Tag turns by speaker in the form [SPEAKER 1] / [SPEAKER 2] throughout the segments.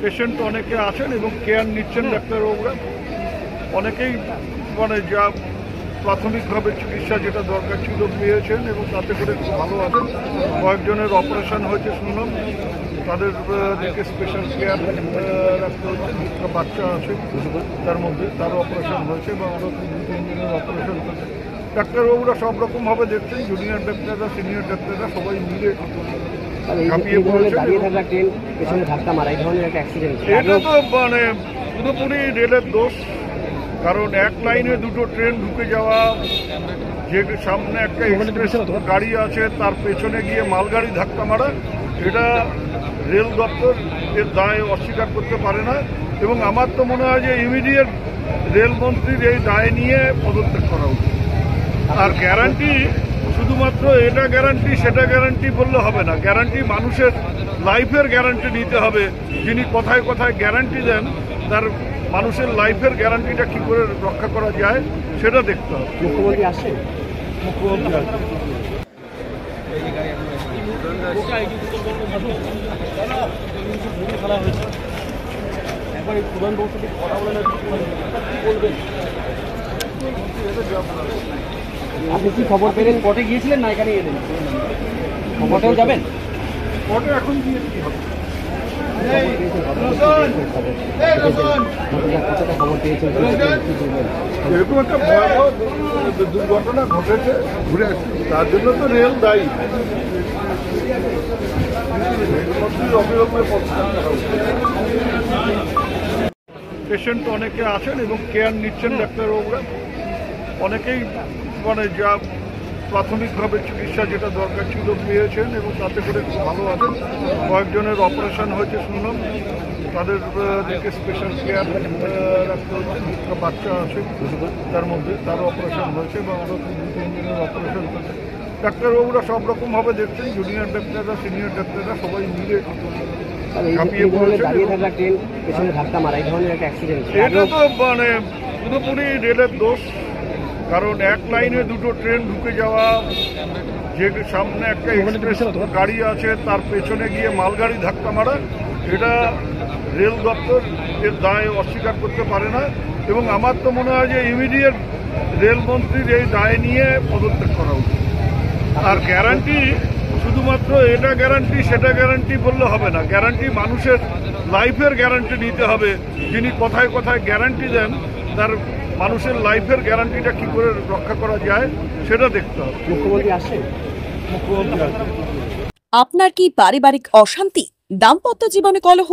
[SPEAKER 1] Patient অনেকে আছেন এবং কেয়ার নিচ্ছেন ডাক্তারবাবুরা। অনেকেই মানে যা প্রাথমিকভাবে চিকিৎসা যেটা দরকার ছিল পেয়েছেন এবং তাতে করে খুব ভালো আছেন। কয়েকজনের অপারেশন হয়েছে শুনলাম, তাদের দিকে স্পেশাল কেয়ার রাখতে হচ্ছে। দুটো বাচ্চা আছে তার মধ্যে, তারও অপারেশন হয়েছে বা আরও 2-3 জনের অপারেশন হয়েছে। ডাক্তারবাবুরা সব রকমভাবে দেখছেন, জুনিয়র ডাক্তাররা, সিনিয়র ডাক্তাররা সবাই মিলে ঝাঁপিয়ে পড়েছে। এটা তো মানে পুরোপুরি রেলের দোষ, কারণ এক লাইনে দুটো ট্রেন ঢুকে যাওয়া, যে সামনে একটা এক্সপ্রেস গাড়ি আছে তার পেছনে গিয়ে মালগাড়ি ধাক্কা মারা, এটা রেল দপ্তর এর দায় অস্বীকার করতে পারে না। এবং আমার তো মনে হয় যে ইমিডিয়েট রেলমন্ত্রীর এই দায় নিয়ে পদত্যাগ করা উচিত। আর গ্যারান্টি শুধুমাত্র এটা গ্যারান্টি সেটা গ্যারান্টি বললে হবে না, গ্যারান্টি মানুষের লাইফের গ্যারান্টি নিতে হবে। যিনি কথায় কথায় গ্যারান্টি দেন তার মানুষের লাইফের গ্যারান্টিটা কি করে রক্ষা করা যায় সেটা দেখতে হবে।
[SPEAKER 2] মুখ্যমন্ত্রী আসছে,
[SPEAKER 1] মুখ্যমন্ত্রী আসছে।
[SPEAKER 2] আপনি কি খবর পেলেন? কোর্টে গিয়েছিলেন না এখানে এলেন? কোর্টেও যাবেন?
[SPEAKER 1] কোর্টে এখন গিয়ে কি হবে?
[SPEAKER 2] খবর পেয়েছেন?
[SPEAKER 1] এরকম একটা ভয়াবহ দুর্ঘটনা ঘটেছে, ঘুরে আসছে, তার জন্য তো রেল দায়ী। পেশেন্ট অনেকে আছেন এবং কেয়ার নিচ্ছেন ডাক্তারবাবুরা। অনেকেই মানে যা প্রাথমিকভাবে চিকিৎসা যেটা দরকার ছিল পেয়েছেন এবং তাতে করে খুব ভালো আছেন। কয়েকজনের অপারেশন হয়েছে শুনলাম, তাদের দিকে স্পেশাল কেয়ার রাখতে হচ্ছে। দুটো বাচ্চা আছে তার মধ্যে, তারও অপারেশন হয়েছে বা আরও 2-3 জনের অপারেশন হয়েছে। ডাক্তারবাবুরা সব রকমভাবে দেখছেন, জুনিয়র ডাক্তাররা, সিনিয়র ডাক্তাররা সবাই মিলে ঝাঁপিয়ে পড়েছে। এটা তো মানে পুরোপুরি রেলের দোষ, কারণ এক লাইনে দুটো ট্রেন ঢুকে যাওয়া, যে সামনে একটা এক্সপ্রেস গাড়ি আছে তার পেছনে গিয়ে মালগাড়ি ধাক্কা মারা, এটা রেল দপ্তর এর দায় অস্বীকার করতে পারে না। এবং আমার তো মনে হয় যে ইমিডিয়েট রেলমন্ত্রীর এই দায় নিয়ে পদত্যাগ করা উচিত। আর গ্যারান্টি শুধুমাত্র এটা গ্যারান্টি সেটা গ্যারান্টি বললে হবে না, গ্যারান্টি মানুষের লাইফের গ্যারান্টি নিতে হবে। যিনি কথায় কথায় গ্যারান্টি দেন তার মানুষের লাইফের গ্যারান্টিটা কি করে রক্ষা করা যায় সেটা দেখতে হবে।
[SPEAKER 2] মুখ্যমন্ত্রী আসছে,
[SPEAKER 1] মুখ্যমন্ত্রী আসছে।
[SPEAKER 3] আপনার কি পারিবারিক অশান্তি, দাম্পত্য জীবনে কলহ,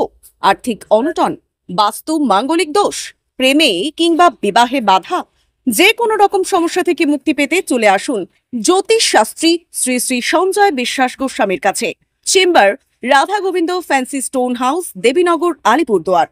[SPEAKER 3] আর্থিক অনটন, বাস্তু মাঙ্গলিক দোষ, প্রেমে কিংবা বিবাহে বাধা, যে কোনো রকম সমস্যা থেকে মুক্তি পেতে চলে আসুন জ্যোতিষ শাস্ত্রী শ্রী শ্রী সঞ্জয় বিশ্বাস গোস্বামীর কাছে। Chamber Radha Gobinda fancy stone house, Debinagar, Alipurduar.